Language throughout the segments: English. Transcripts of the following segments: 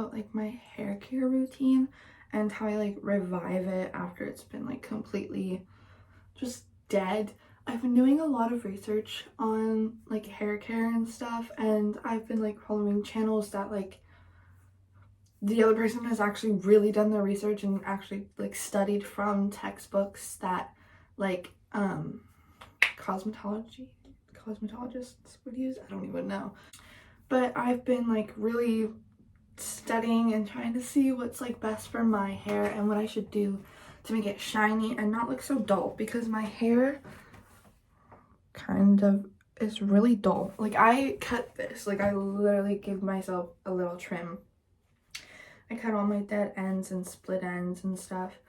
about like my hair care routine and how I like revive it after it's been like completely just dead. I've been doing a lot of research on like hair care and stuff, and I've been like following channels that like the other person has actually really done their research and actually like studied from textbooks that like cosmetologists would use. I don't even know. But I've been like really studying and trying to see what's like best for my hair and what I should do to make it shiny and not look so dull, because my hair kind of is really dull. Like I cut this, like I literally give myself a little trim. I cut all my dead ends and split ends and stuff,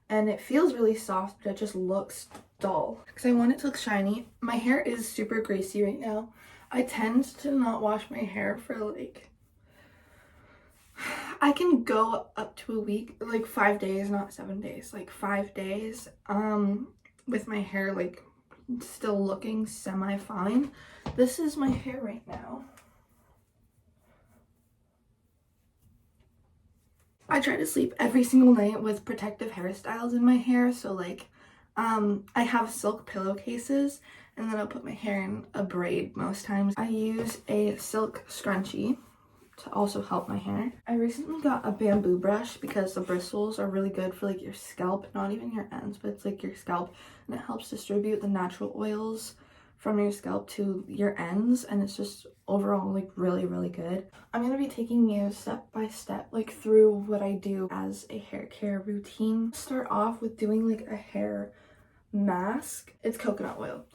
and it feels really soft, but it just looks dull because I want it to look shiny. My hair is super greasy right now. I tend to not wash my hair for like, I can go up to a week, like 5 days, not 7 days, like 5 days with my hair like still looking semi-fine. This is my hair right now. I try to sleep every single night with protective hairstyles in my hair, so like I have silk pillowcases, and then I'll put my hair in a braid most times. I use a silk scrunchie to also help my hair. I recently got a bamboo brush because the bristles are really good for like your scalp, not even your ends, but it's like your scalp, and it helps distribute the natural oils from your scalp to your ends, and it's just overall like really good. I'm gonna be taking you step by step like through what I do as a hair care routine. Start off with doing like a hair mask. It's coconut oil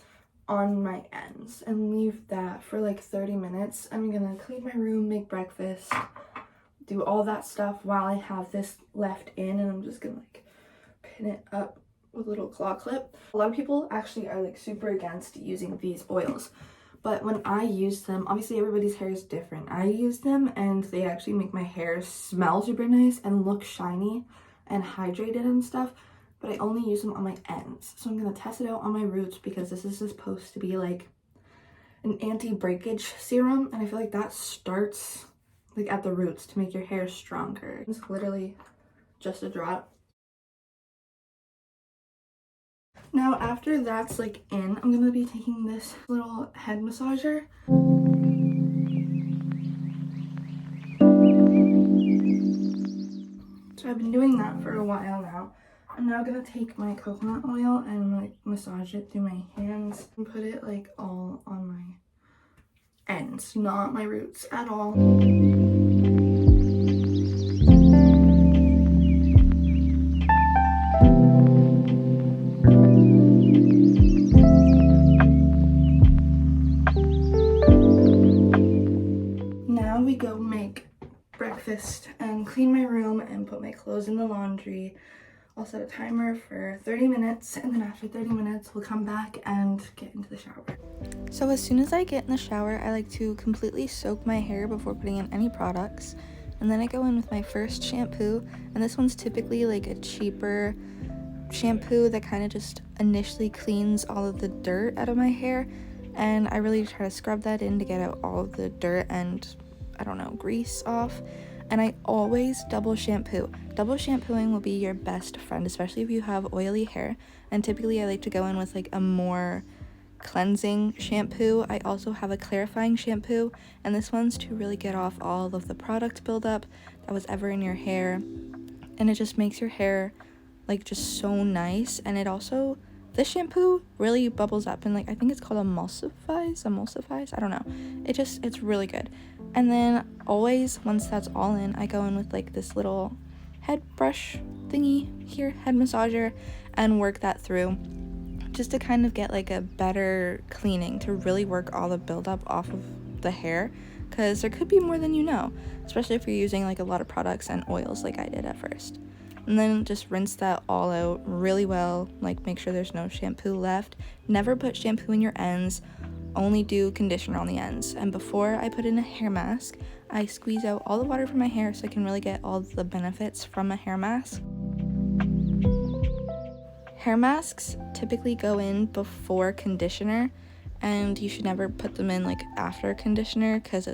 on my ends, and leave that for like 30 minutes. I'm gonna clean my room, make breakfast, do all that stuff while I have this left in, and I'm just gonna like pin it up with a little claw clip. A lot of people actually are like super against using these oils, but when I use them, obviously everybody's hair is different. I use them and they actually make my hair smell super nice and look shiny and hydrated and stuff, but I only use them on my ends. So I'm gonna test it out on my roots because this is supposed to be like an anti-breakage serum, and I feel like that starts like at the roots to make your hair stronger. It's literally just a drop. Now after that's like in, I'm gonna be taking this little head massager. So I've been doing that for a while now. I'm now gonna take my coconut oil and like massage it through my hands and put it like all on my ends, not my roots at all. Now we go make breakfast and clean my room and put my clothes in the laundry. I'll set a timer for 30 minutes, and then after 30 minutes we'll come back and get into the shower. So as soon as I get in the shower, I like to completely soak my hair before putting in any products, and then I go in with my first shampoo, and this one's typically like a cheaper shampoo that kind of just initially cleans all of the dirt out of my hair, and I really try to scrub that in to get out all of the dirt and, I don't know, grease off. And I always double shampoo. Double shampooing will be your best friend, especially if you have oily hair. And typically I like to go in with like a more cleansing shampoo. I also have a clarifying shampoo, and this one's to really get off all of the product buildup that was ever in your hair. And it just makes your hair like just so nice. And it also, this shampoo really bubbles up and like, I think it's called emulsifies, I don't know. It's really good. And then always, once that's all in, I go in with like this little head brush thingy here, head massager, and work that through just to kind of get like a better cleaning, to really work all the buildup off of the hair, because there could be more than you know, especially if you're using like a lot of products and oils like I did at first. And then just rinse that all out really well, like make sure there's no shampoo left. Never put shampoo in your ends, only do conditioner on the ends. And before I put in a hair mask, I squeeze out all the water from my hair so I can really get all the benefits from a hair mask. Hair masks typically go in before conditioner, and you should never put them in like after conditioner, because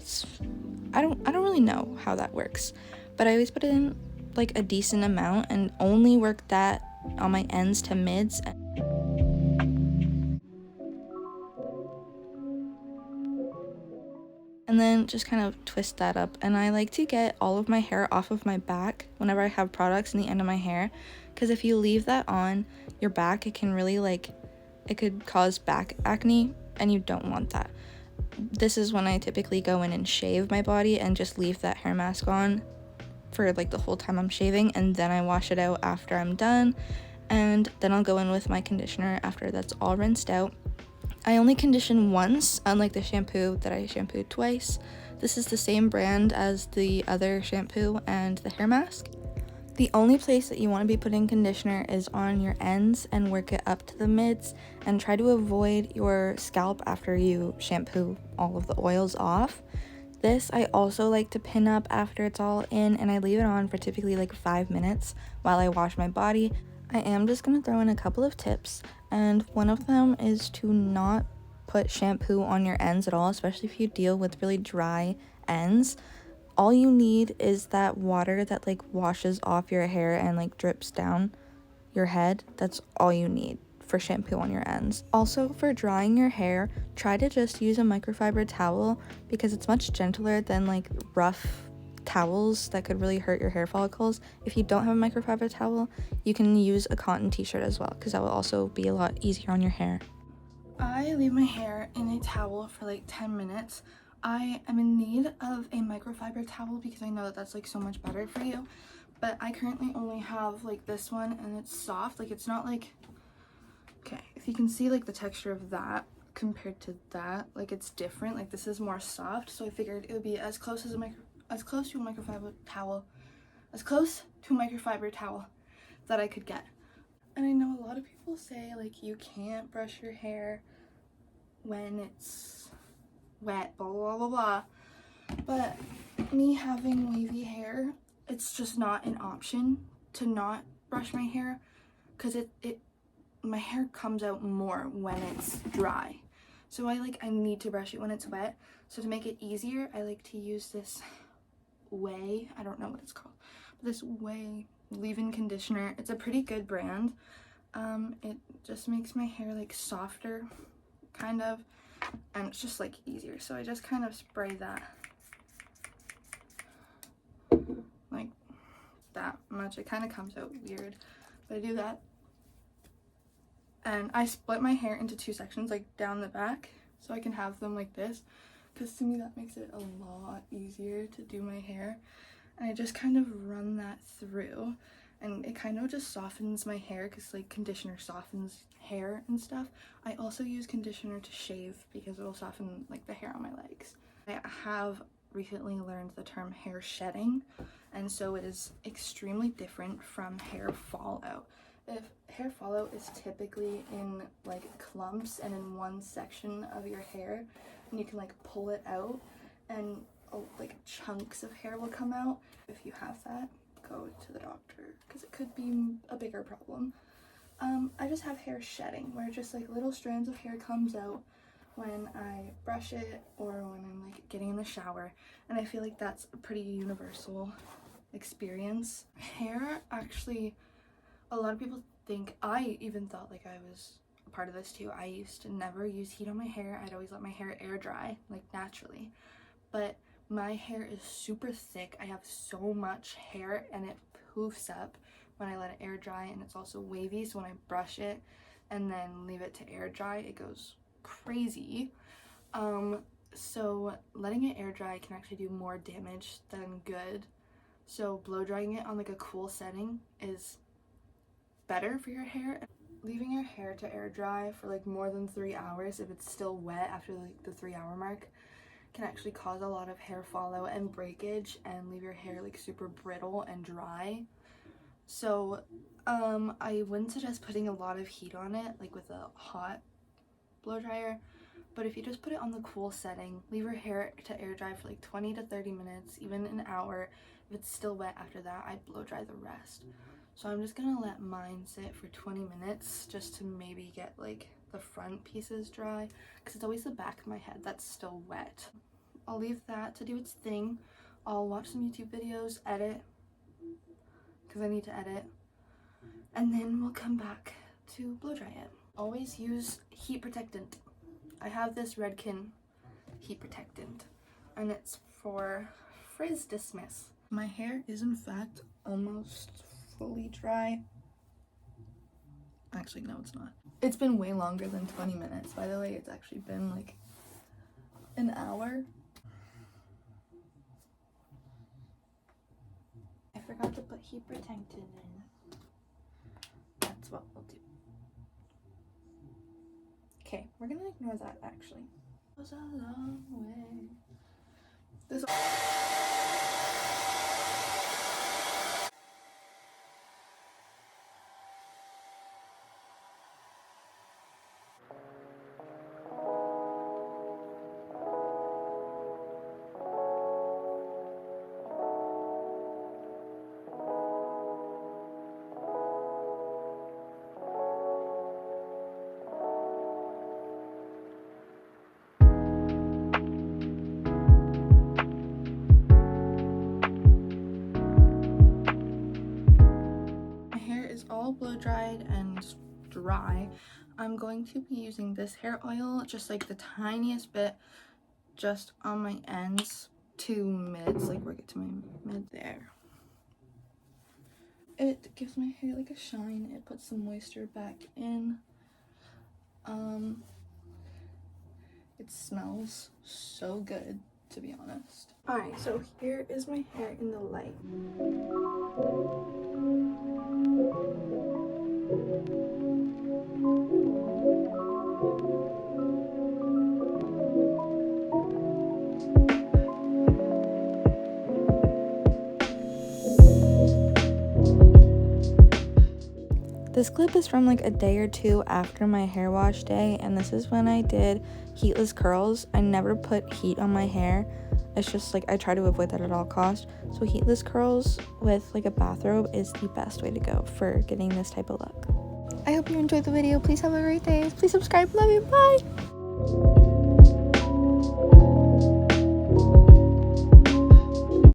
I don't really know how that works. but I always put it in like a decent amount and only work that on my ends to mids. And then just kind of twist that up. And I like to get all of my hair off of my back whenever I have products in the end of my hair, because if you leave that on your back, it can really it could cause back acne, and you don't want that. This is when I typically go in and shave my body and just leave that hair mask on for like the whole time I'm shaving, and then I wash it out after I'm done, and then I'll go in with my conditioner after that's all rinsed out. I only condition once, unlike the shampoo that I shampooed twice. This is the same brand as the other shampoo and the hair mask. The only place that you want to be putting conditioner is on your ends, and work it up to the mids, and try to avoid your scalp after you shampoo all of the oils off. This I also like to pin up after it's all in, and I leave it on for typically like 5 minutes while I wash my body. I am just going to throw in a couple of tips, and one of them is to not put shampoo on your ends at all, especially if you deal with really dry ends. All you need is that water that like washes off your hair and like drips down your head. That's all you need for shampoo on your ends. Also, for drying your hair, try to just use a microfiber towel, because it's much gentler than like rough towels that could really hurt your hair follicles. If you don't have a microfiber towel, you can use a cotton t-shirt as well, because that will also be a lot easier on your hair. I leave my hair in a towel for like 10 minutes. I am in need of a microfiber towel because I know that that's like so much better for you, but I currently only have like this one, and it's soft. Like, it's not like, okay, if you can see like the texture of that compared to that, like it's different. Like, this is more soft, so I figured it would be as close to a microfiber towel that I could get. And I know a lot of people say like you can't brush your hair when it's wet, blah blah blah blah, but me having wavy hair, it's just not an option to not brush my hair, because my hair comes out more when it's dry, so I need to brush it when it's wet. So to make it easier, I like to use this I don't know what it's called, but this leave-in conditioner. It's a pretty good brand. It just makes my hair like softer, kind of, and it's just like easier. So I just kind of spray that like that much. It kind of comes out weird, but I do that, and I split my hair into 2 sections, like down the back, so I can have them like this, because to me that makes it a lot easier to do my hair. And I just kind of run that through, and it kind of just softens my hair, because like conditioner softens hair and stuff. I also use conditioner to shave because it will soften like the hair on my legs. I have recently learned the term hair shedding, and so it is extremely different from hair fallout. If hair fallout is typically in like clumps and in one section of your hair, and you can like pull it out, and like chunks of hair will come out. If you have that, go to the doctor, because it could be a bigger problem. I just have hair shedding, where just like little strands of hair comes out when I brush it or when I'm like getting in the shower, and I feel like that's a pretty universal experience. Hair, actually, a lot of people think, I even thought like I was a part of this too, I used to never use heat on my hair. I'd always let my hair air dry like naturally, but my hair is super thick. I have so much hair, and it poofs up when I let it air dry, and it's also wavy, so when I brush it and then leave it to air dry, it goes crazy. So letting it air dry can actually do more damage than good. So blow drying it on like a cool setting is better for your hair. Leaving your hair to air dry for like more than 3 hours, if it's still wet after like the 3-hour mark, can actually cause a lot of hair fallout and breakage, and leave your hair like super brittle and dry. So I wouldn't suggest putting a lot of heat on it, like with a hot blow dryer, but if you just put it on the cool setting, leave your hair to air dry for like 20 to 30 minutes, even an hour. If it's still wet after that, I blow dry the rest. So I'm just gonna let mine sit for 20 minutes just to maybe get like the front pieces dry, because it's always the back of my head that's still wet. I'll leave that to do its thing I'll watch some YouTube videos, edit, because I need to edit, and then we'll come back to blow dry it. Always use heat protectant. I have this Redken heat protectant, and it's for frizz dismiss. My hair is in fact almost fully dry. Actually, no, it's not. It's been way longer than 20 minutes. By the way, it's actually been like an hour. I forgot to put heat protectant in. That's what we'll do. Okay, we're gonna ignore that actually. It was a long way. This all blow dried and dry. I'm going to be using this hair oil, just like the tiniest bit, just on my ends to mids, like work it to my mid there. It gives my hair like a shine. It puts some moisture back in. It smells so good, to be honest. Alright, so here is my hair in the light. This clip is from like a day or two after my hair wash day, and this is when I did heatless curls. I never put heat on my hair. It's just like I try to avoid that at all costs. So heatless curls with like a bathrobe is the best way to go for getting this type of look. I hope you enjoyed the video. Please have a great day. Please subscribe. Love you. Bye.